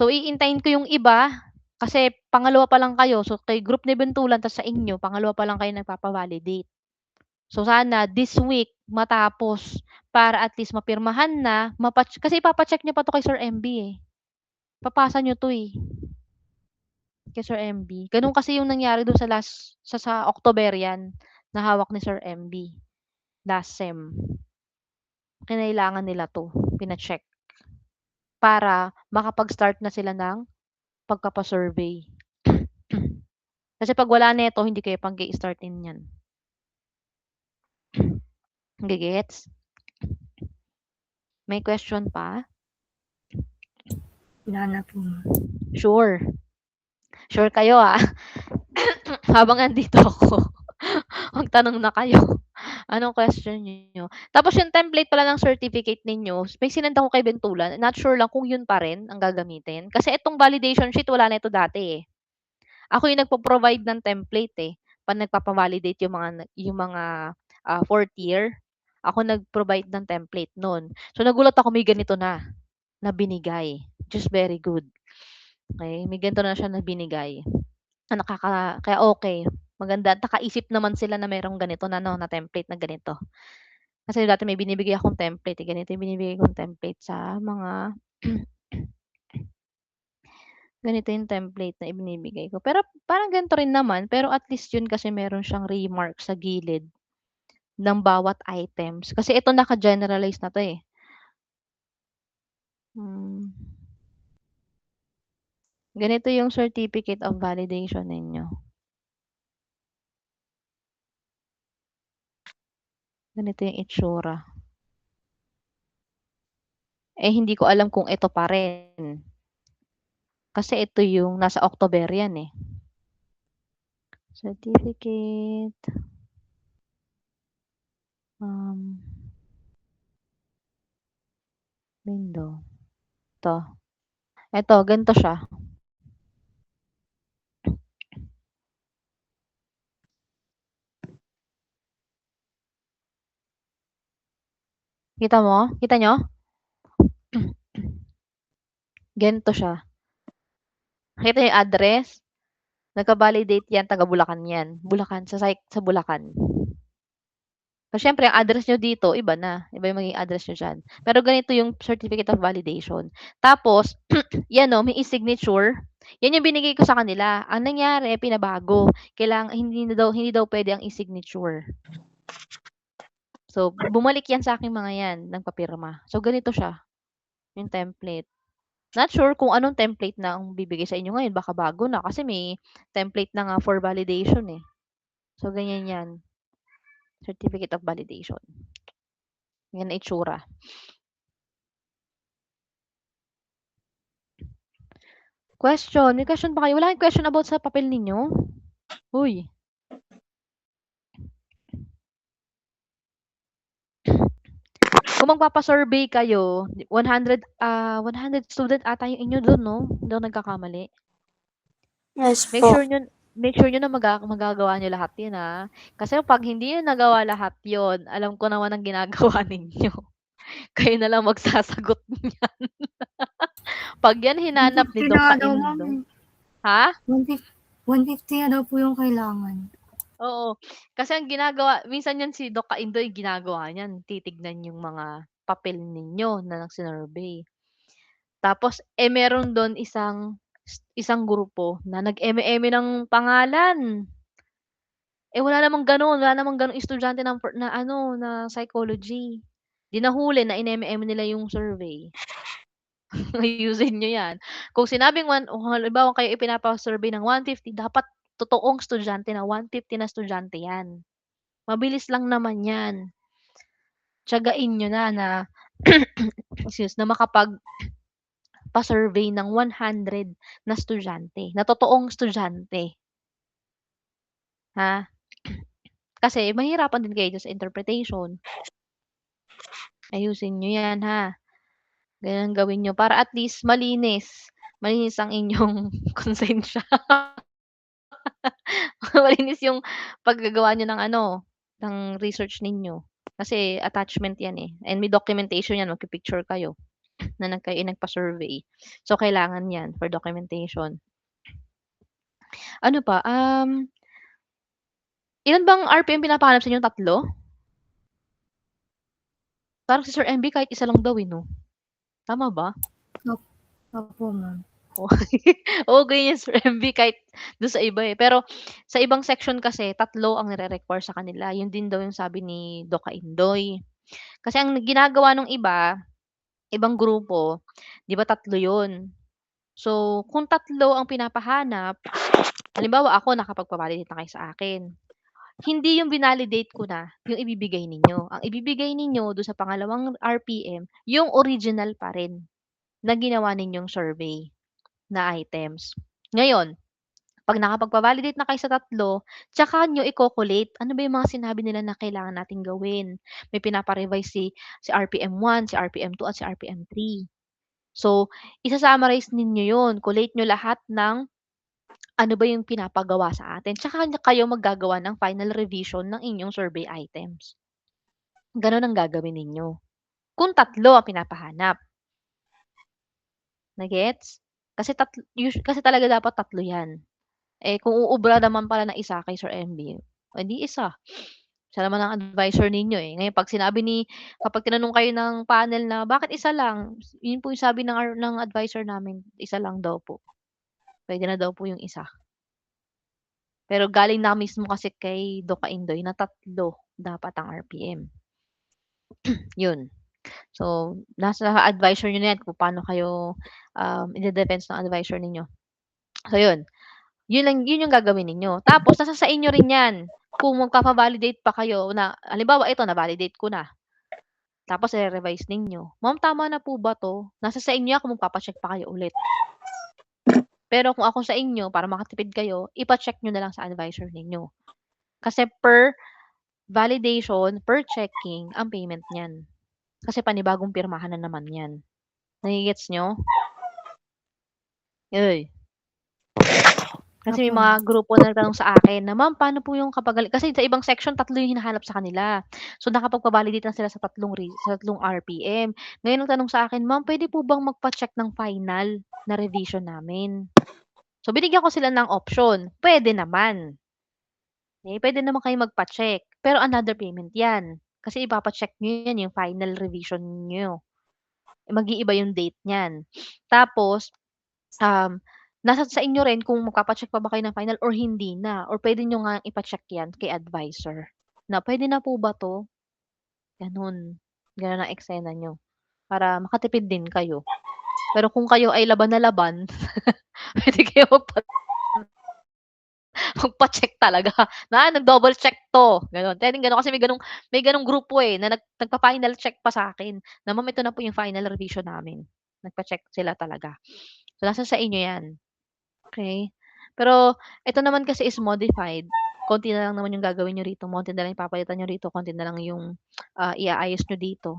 iintayin ko yung iba kasi pangalawa pa lang kayo. So, kay group ni Bentulan tas sa inyo, pangalawa pa lang kayo nagpapa-validate. So, sana this week matapos para at least mapirmahan na, kasi ipapa-check niyo pa 'to kay Sir MB, eh. Papasa niyo 'to, eh, kay Sir MB. Gano'n kasi yung nangyari dun sa Octoberian na hawak ni Sir MB, last sem. Kinailangan nila 'to, pina-check para makapag-start na sila ng pagpapa-survey. Kasi 'pag wala nito, hindi kayo mag-i-startin niyan. Nage-gets? May question pa? Wala na po. Sure. Sure kayo, habang andito ako. Magtanong na kayo. Anong question niyo? Tapos yung template pala ng certificate ninyo, may sinend ako kay Bentulan. Not sure lang kung yun pa rin ang gagamitin. Kasi itong validation sheet, wala na ito dati eh. Ako yung nagpo-provide ng template eh. Pag nagpapa-validate yung mga fourth year, ako nag-provide ng template nun. So nagulat ako may ganito na binigay. Just very good. Okay, may ganito na siya na binigay. Kaya okay, maganda. Nakaisip naman sila na merong ganito na na template na ganito. Kasi dati may binibigay akong template, ganito yung binibigay kong template sa mga ganito yung template na ibinibigay ko. Pero parang ganito rin naman, pero at least yun kasi meron siyang remark sa gilid ng bawat items. Kasi ito naka-generalize na 'to eh. Ganito yung certificate of validation ninyo. Ganito yung itsura. Eh, hindi ko alam kung ito pa rin. Kasi ito yung nasa Octoberian eh. Certificate. Window. Ito, ganito siya. Kita mo? Kita nyo? Ganito siya. Kita yung address? Nagka-validate yan, taga Bulacan yan. Bulacan, sa Bulacan. So, syempre, ang address nyo dito, iba na. Iba yung magiging address nyo dyan. Pero ganito yung certificate of validation. Tapos, yan o, may e-signature. Yan yung binigay ko sa kanila. Ang nangyari, pinabago. Kailangan, hindi daw pwede ang e-signature. So, bumalik yan sa akin mga yan, nagpapirma. So, ganito siya. Yung template. Not sure kung anong template na ang bibigay sa inyo ngayon. Baka bago na kasi may template na nga for validation eh. So, ganyan yan. Certificate of validation. Yan na itsura. Question, may question ba kayo? Wala kayong question about sa papel ninyo? Uy. Kung magpapa-survey kayo, 100 student ata yung inyo dun, no? Hindi ako nagkakamali. Yes Make po. sure nyo na magagawa nyo lahat yun, ha? Kasi pag hindi nyo nagawa lahat yun, alam ko naman ang ginagawa ninyo. Kayo na lang magsasagot niyan. Pag yan hinanap ni 150 Doc na daw, ma'am. Kaindo. Ha? 150 na daw po yung kailangan. Oo. Kasi ang ginagawa, minsan yan si Doc Kaindo, yung ginagawa niyan, titignan yung mga papel ninyo na sinurvey. Tapos, meron doon isang grupo na nag-eme-eme ng pangalan. Wala namang gano'n estudyante na psychology. 'Di nahuli na ineme-eme nila yung survey. Ayusin niyo 'yan. Kung halimbawa kayo ipinapa-survey ng 150, dapat totoong estudyante na 150 na estudyante 'yan. Mabilis lang naman 'yan. Tiyagain niyo na na makapag-pa-survey ng 100 na estudyante, na totoong estudyante. Ha? Kasi mahihirapan din kayo diyan sa interpretation. Ayusin niyo 'yan, ha? Gano'n gawin niyo para at least malinis ang inyong konsensya. Malinis yung paggagawa niyo ng research ninyo. Kasi attachment 'yan, and may documentation 'yan, magpi-picture kayo na nagpa-survey. So, kailangan 'yan for documentation. Ano pa, ilan bang RPM pinapahanap sa inyo, 3? Parang si Sir MB kahit isa lang daw, 'no? Tama ba? Opo, ma'am. Oo, ganyan Sir MB kahit dun sa iba, Pero sa ibang section kasi 3 ang nire-require sa kanila. Yun din daw yung sabi ni Doc Indoy. Kasi ang ginagawa nung ibang grupo, 'di ba 3 yun. So, kung 3 ang pinapahanap, halimbawa ako nakapagpa-validate na kayo sa akin. Hindi yung binalidate ko na yung ibibigay ninyo. Ang ibibigay ninyo dun sa pangalawang RPM, yung original pa rin na ginawa ninyong survey na items. Ngayon, 'pag nakapagpa-validate na kayo sa 3, tsaka niyo i-co-collate ano ba yung mga sinabi nila na kailangan nating gawin. May pinapa-revise si RPM 1, si RPM 2, at si RPM 3. So, isa-summarize ninyo yun, collate niyo lahat ng ano ba yung pinapagawa sa atin, tsaka kayo maggagawa ng final revision ng inyong survey items. Gano'n ang gagawin ninyo, kung 3 ang pinapahanap. Na-gets? Kasi talaga dapat 3 'yan. Kung uubra naman pala na isa kay Sir MB, o di isa. Siya naman ang advisor ninyo, Ngayon kapag tinanong kayo ng panel na, "Bakit isa lang?" Yun po yung sabi ng advisor namin, isa lang daw po. Puwede na daw po yung isa. Pero galing na mismo kasi kay Doc Indoy na 3 dapat ang RPM. Yun. So, nasa advisor niyo na 'yan kung paano kayo, ide-defense ng advisor ninyo. So yun. Yun yung gagawin ninyo. Tapos nasa sa inyo rin 'yan, kung magpapa-validate pa kayo na halimbawa ito na-validate ko na, tapos ire-revise ninyo, "Ma'am, tama na po ba 'to?" Nasa sa inyo 'yan kung magpapa-check pa kayo ulit. Pero kung ako sa inyo, para makatipid kayo, ipa-check niyo na lang sa advisor ninyo. Kasi per validation, per checking ang payment niyan. Kasi panibagong pirmahan na naman 'yan. Nage-gets niyo? Uy. Kasi may Opo, mga ma'am. grupo na nagtanong sa akin na, "Ma'am, paano po yung kasi sa ibang section 3 yung hinahanap sa kanila." So, nakapagpa-validate na sila sa 3 RPM. Ngayon ang tanong sa akin, "Ma'am, puwede po bang magpa-check ng final na revision namin?" So, binigyan ko sila ng option, puwede naman. Puwede naman kayong magpa-check, pero another payment 'yan. Kasi ipapa-check niyo 'yan, yung final revision niyo. Mag-iiba yung date niyan. Tapos nasa sa inyo rin kung magpapa-check pa ba kayo ng final or hindi na, or puwede niyo ngang ipa-check 'yan kay advisor na, "Puwede na po ba 'to?" Gano'n. Gano'n ang eksena niyo para makatipid din kayo. Pero kung kayo ay laban na laban, puwede kayo magpa-check talaga na, "Nag-double check 'to." Gano'n. Puwedeng gano'n kasi may gano'ng grupo, na nagpa-final check pa sa'kin na, "Ma'am, ito na po yung final revision namin." Nagpa-check sila talaga. So, nasa sa inyo 'yan. Okay. Pero ito naman kasi is modified. Konti na lang naman yung gagawin niyo rito, konti na lang yung papalitan niyo rito, konti na lang yung, iaayos niyo dito.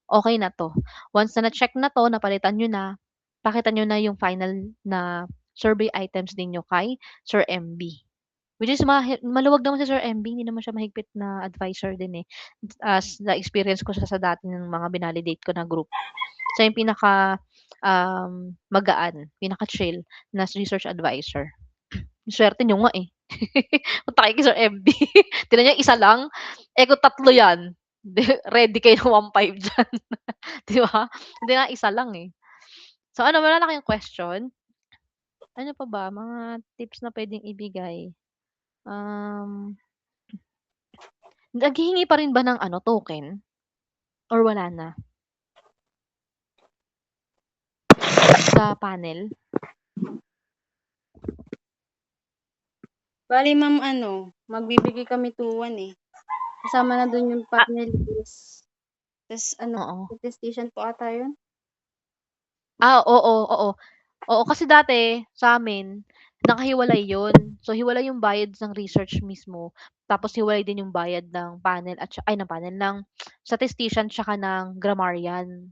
Okey na 'to. Once na na-check na 'to, napalitan niyo na, pakita niyo na yung final na survey items ninyo kay Sir MB. Which is maluwag naman si Sir MB, hindi naman siya mahigpit na adviser din, eh. As na-experience ko siya sa dati ng mga binalidate ko na group. Siya yung pinaka, magaan, pinaka-chill na research advisor. Swerte niyo nga, eh. Punta kayo kay Sir MB. Tignan niyo isa lang, eh, kung 3 yan, ready kayo ng 1,500 diyan, 'di ba? Hindi nga isa lang, eh. So ano, wala na kayong question? Ano pa ba, mga tips na puwedeng ibigay? Um, Naghihingi pa rin ba ng ano, token or wala na sa panel? Bale ma'am magbibigay kami tuwan, eh. Kasama na dun yung Ah, panelist. Tas oo. attestation po ata yun? Oo, oo. Oo, kasi dati sa'min nakahiwalay 'yun. So, hiwalay yung bayad ng research mismo, tapos hiwalay din yung bayad ng panel at ng panel, ng statistician tsaka ng grammarian.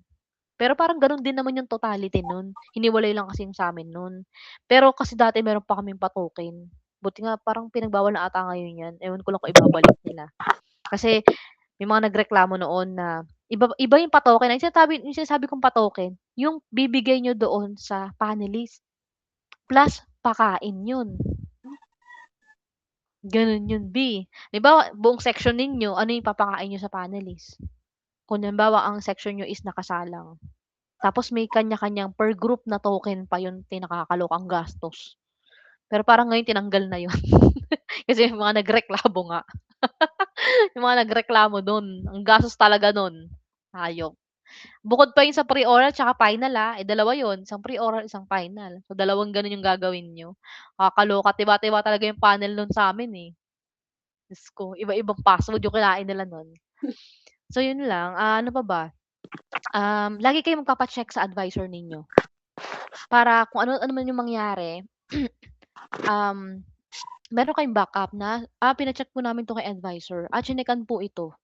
Pero parang gano'n din naman yung totality nun, hiniwalay lang kasi yung sa'min nun. Pero kasi dati meron pa kaming pa-token, buti nga parang pinagbawal na ata ngayon 'yan, ewan ko lang kung ibabalik nila. Kasi may mga nagreklamo noon na iba iba yung pa-token, yung sinasabi kong pa-token, yung bibigay niyo doon sa panelist, plus pakain yun, gano'n yun B. Halimbawa buong section ninyo, ano yung papakain niyo sa panelist? Kung halimbawa ang section niyo is nakasalang, tapos may kanya-kanyang per group na token pa yun, nakakalokang gastos. Pero parang ngayon tinanggal na yun, kasi yung mga nagreklamo nga. Yung mga nagreklamo dun, ang gastos talaga nun, hayop. Bukod pa yun sa pre-oral tsaka final, dalawa yun, isang pre-oral, isang final. So, dalawang gano'n yung gagawin niyo. Kakaloka, tiba-tiba talaga yung panel nun sa'min, eh. Diyos ko, iba-ibang password yung kinain nila nun. So, yun lang, ano pa ba? Lagi kayong magpapa-check sa advisor ninyo para kung ano-ano man yung mangyari, um, meron kayong backup na, pina-check po namin 'to kay advisor at chinekan po ito.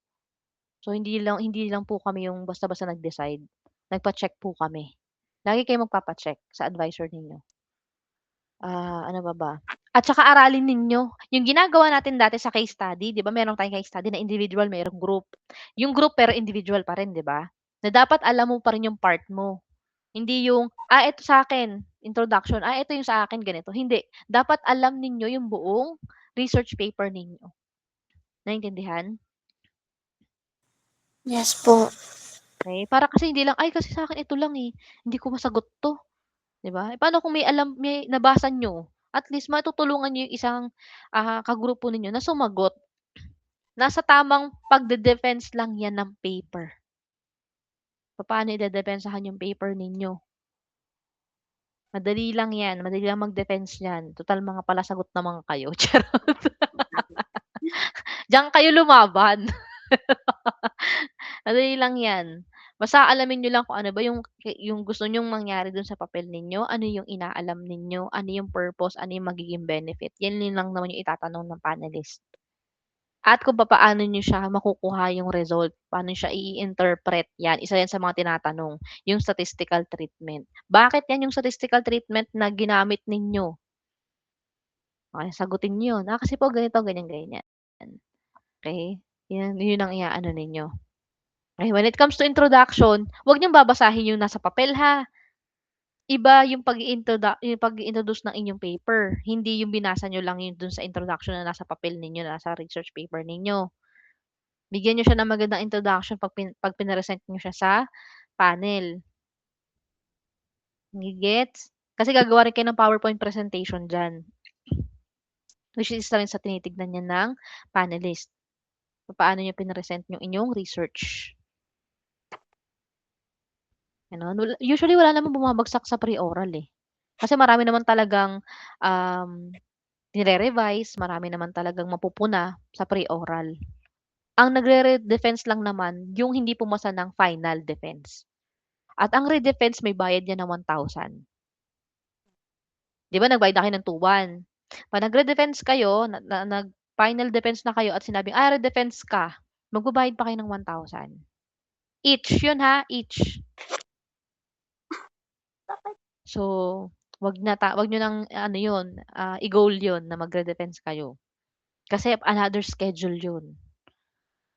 So, hindi lang po kami yung basta-basta nag-decide, nagpa-check po kami. Lagi kayong magpapa-check sa advisor ninyo. Ano pa ba? At saka aralin ninyo yung ginagawa natin dati sa case study, 'di ba meron tayong case study na individual, merong group. Yung group pero individual pa rin, 'di ba? Na dapat alam mo pa rin yung part mo. Hindi yung, ito sa'kin, introduction, ito yung sa akin ganito, hindi. Dapat alam ninyo yung buong research paper ninyo. Naintindihan? Yes po. Okey, para kasi hindi lang, "Ay kasi sa'kin ito lang, eh, hindi ko masagot 'to." 'Di ba? Eh, paano kung may nabasa niyo, at least matutulungan niyo yung isang, kagrupo ninyo na sumagot. Nasa tamang pagde-defense lang 'yan ng paper. Papaano idedepensahan yung paper ninyo. Madali lang 'yan, madali lang mag-defense niyan, tutal mga palasagot naman kayo, charot. Diyan kayo lumaban. Madali lang 'yan. Basta alamin niyo lang kung ano ba yung gusto niyong mangyari dun sa papel ninyo, ano yung inaalam ninyo, ano yung purpose, ano yung magiging benefit. Yun lang naman yung itatanong ng panelist. At kung papaano niyo siya makukuha yung result, paano siya i-interpret, 'yan, isa yan sa mga tinatanong, yung statistical treatment. Bakit 'yan yung statistical treatment na ginamit ninyo? Okay, sagutin niyo yun, kasi po ganito, ganyan, ganyan. Okey? Yun ang i-aano ninyo. Okay, when it comes to introduction, 'wag niyong babasahin yung nasa papel, ha. Iba yung yung pag-i-introduce ng inyong paper, hindi yung binasa niyo lang yun dun sa introduction na nasa papel ninyo, nasa research paper ninyo. Bigyan niyo siya ng magandang introduction 'pag pinesent niyo siya sa panel, gets? Kasi gagawa rin kayo ng PowerPoint presentation diyan, which is isa rin sa tinitignan niya ng panelist, papaano niyo pinesent yung inyong research, gano'n. Usually wala namang bumabagsak sa pre-oral, eh, kasi marami naman talagang, um, nire-revise, marami naman talagang mapupuna sa pre-oral. Ang nagre-re-defense lang naman yung hindi pumasa ng final defense, at ang re-defense may bayad yan ng 1,000. 'Di ba nagbayad na kayo ng 2,100. 'Pag nagre-defense kayo, nag-final defense na kayo at sinabing, re-defense ka, magbabayad pa kayo ng 1,000. Each 'yun ha, each. So, wag niyo ng ano 'yun, i-goal 'yun na magre-defense kayo. Kasi another schedule 'yun.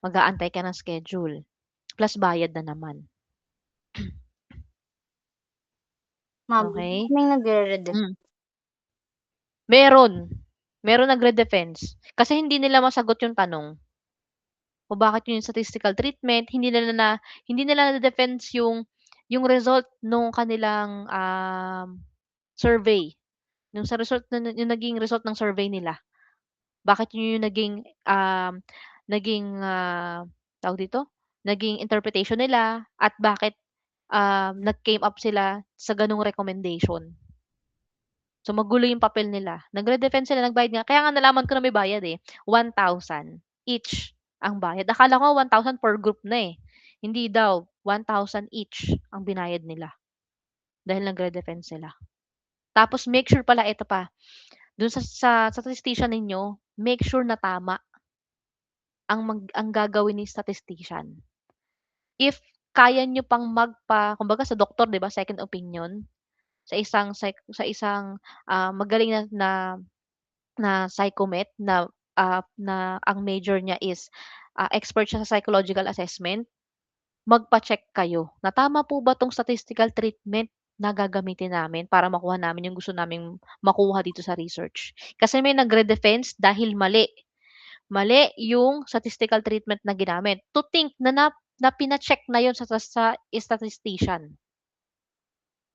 Mag-aantay ka ng schedule, plus bayad na naman. Ma'am, Okay? may nagre-redefense. Meron. Meron nagre-defense. Kasi hindi nila masagot yung tanong. O bakit yung statistical treatment, hindi nila na-defense yung result nung kanilang survey. Yung sa result yung naging result ng survey nila. Bakit yun yung tawag dito? Naging interpretation nila at bakit nag-came up sila sa ganung recommendation. So, magulo yung papel nila. Nagre-defense sila, nagbayad nga. Kaya nga nalaman ko na may bayad eh. 1,000 each ang bayad. Akala ko 1,000 per group na eh. Hindi daw. 1,000 each ang binayad nila. Dahil nagre-defense sila. Tapos make sure pala, ito pa. Dun sa statistician ninyo, make sure na tama ang gagawin ni statistician. If kaya nyo pang kumbaga sa doktor, 'di ba, second opinion, sa isang magaling na psychomet na ang major niya is expert siya sa psychological assessment, magpa-check kayo na tama po ba 'tong statistical treatment na gagamitin namin para makuha namin yung gusto naming makuha dito sa research. Kasi may nagre-defense dahil mali. Mali yung statistical treatment na ginamit. To think na pina-check na yun sa statistician.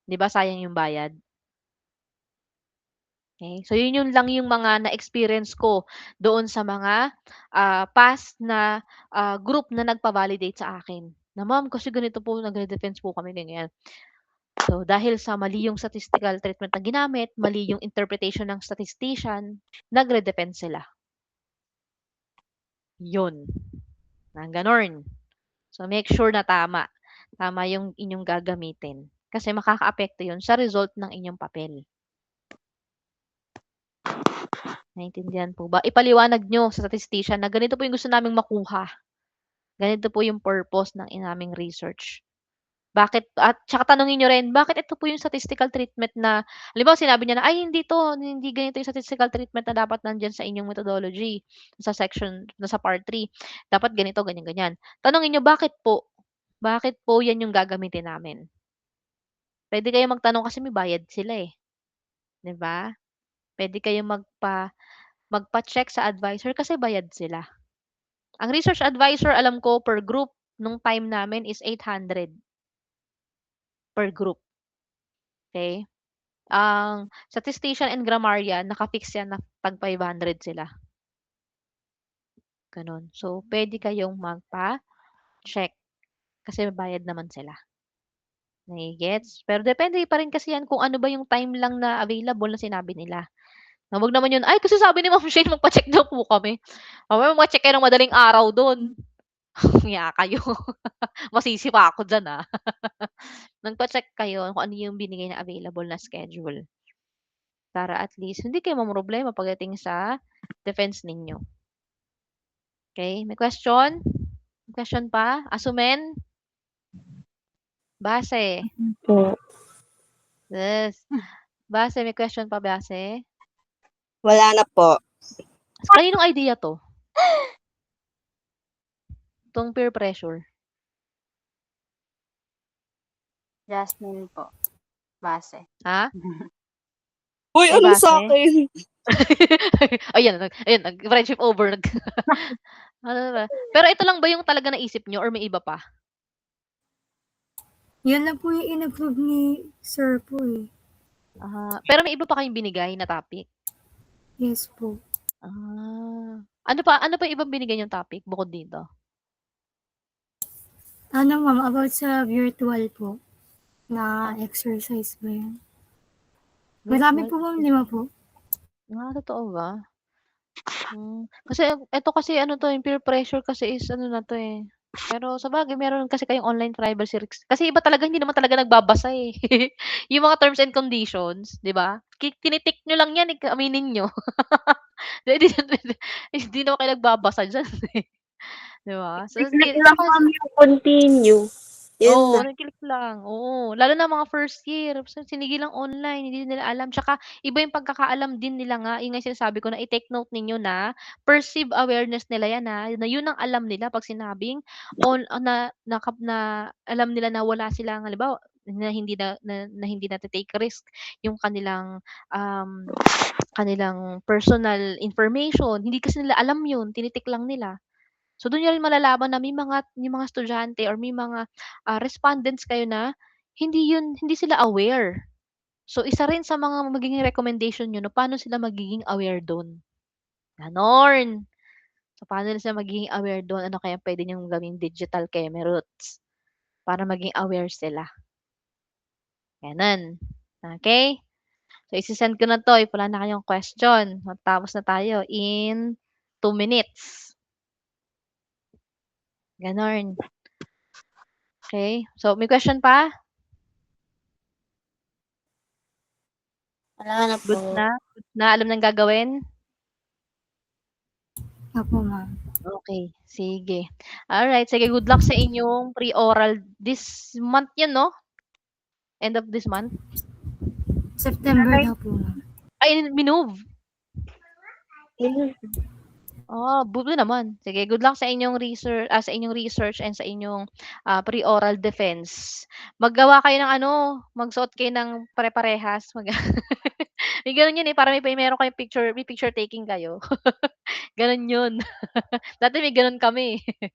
'Di ba sayang yung bayad? Okay, so yun lang yung mga na-experience ko doon sa mga past na group na nagpa-validate sa akin. Na ma'am, kasi ganito po, nagre-defense po kami ganyan. So dahil sa mali yung statistical treatment na ginamit, mali yung interpretation ng statistician, nagre-defense sila. Yun. Na gano'n. So make sure na tama. Tama yung inyong gagamitin. Kasi makakaapekto yun sa result ng inyong papel. Naintindihan po ba? Ipaliwanag nyo sa statistician na ganito po yung gusto naming makuha. Ganito po yung purpose ng aming research. Bakit, at saka tanungin nyo rin, bakit ito po yung statistical treatment na, halimbawa sinabi niya na, ay hindi ganito yung statistical treatment na dapat nandyan sa inyong methodology, sa section, sa part 3. Dapat ganito, ganyan, ganyan. Tanungin nyo, bakit po? Bakit po yan yung gagamitin namin? Pwede kayo magtanong kasi may bayad sila eh. 'Di ba? Pwede kayong magpa-check sa advisor kasi bayad sila. Ang research advisor, alam ko, per group, nung time namin is 800 per group. Okay? Ang statistician and grammarian, naka-fix yan na tag 500 sila. Ganun. So, pwede kayong magpa-check kasi bayad naman sila. Nai-gets? Pero depende pa rin kasi yan kung ano ba yung time lang na available na sinabi nila. Na wag naman yun, ay kasi sabi ni Ma'am Shane magpa-check daw po kami. Mamaya mag-check kayo ng madaling araw dun. Hiya kayo. Masisi pa ako diyan, Magpa-check kayo kung ano yung binigay na available na schedule. Para at least hindi kayo mamroblema pagdating sa defense ninyo. Okay, may question? May question pa? Asumen? Base? Po. Yes. Base, may question pa, Base? Wala na po. Kaninong idea 'to? 'Tong peer pressure? Jasmine po. Base. Ha? Uy, May ano base? sa'kin? Ayan, nag-friendship over, ano ba? Pero ito lang ba yung talaga naisip niyo or may iba pa? Yan na po yung in-approve ni sir po eh. Pero may iba pa kayong binigay na topic? Yes po. Ano pa yung ibang binigay niyong topic bukod dito? Ano ma'am, about sa virtual po, na exercise ba yan? Marami po ma'am, 5 po. Totoo ba? Kasi ito kasi ano 'to, yung peer pressure kasi is ano na 'to eh, Pero sabagay meron kasi kayong online privacy rights. Kasi iba talaga hindi naman talaga nagbabasa, eh. Yung mga terms and conditions, 'di ba? Tini-tick niyo lang 'yan, eh, aminin niyo. Hindi naman kayo nagbabasa diyan, eh, 'di ba? So, Click lang ma'am yung continue. Yun Oo, na. nag-click lang, oo. Lalo na mga first year, sinigilang online, hindi nila alam. Tsaka iba yung pagkakaalam din nila nga, yun nga yung sinasabi ko na i-take note ninyo na perceived awareness nila yan, na yun ang alam nila 'pag sinabing na alam nila na wala silang halimbawa, na hindi nate-take risk yung kanilang personal information, hindi kasi nila alam yun, tini-tick lang nila. So dun niyo rin malalaman na may mga estudyante or may mga, respondents kayo na hindi sila aware. So isa rin sa mga magiging recommendation niyo na paano sila magiging aware dun, gano'n. So paano sila magiging aware dun, ano kayang puwede niyong gawing digital cameroots para maging aware sila, gano'n. Okey? So ise-send ko na 'to if wala na kayong question, magtapos na tayo in 2 minutes, gano'n. Okey, so may question pa? Wala na po. Good na? Good na, alam ng gagawin? Opo, ma'am. Okay, sige. Alright, sige good luck sa inyong pre-oral this month 'yan 'no? End of this month? September daw po, ma'am. Ay minove? Yun. Buti naman. Sige, good luck sa inyong research and sa inyong, pre-oral defense. Maggawa kayo ng ano, magsuot kayo ng pare-parehas, may gano'n 'yun, eh, para meron kayong may picture taking kayo. Gano'n 'yun. Dati may gano'n kami, eh.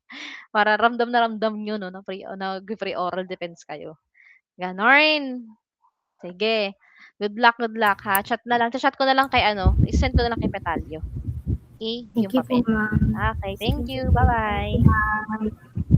Para ramdam na ramdam niyo 'no, na nagpe-pre-oral defense kayo, gano'n. Sige, good luck ha. Cha-chat ko na lang kay ano, i-send ko na lang kay Petalio. Okey, Thank yung you po, papel. ma'am. Okay, thank you. Bye-bye. Bye.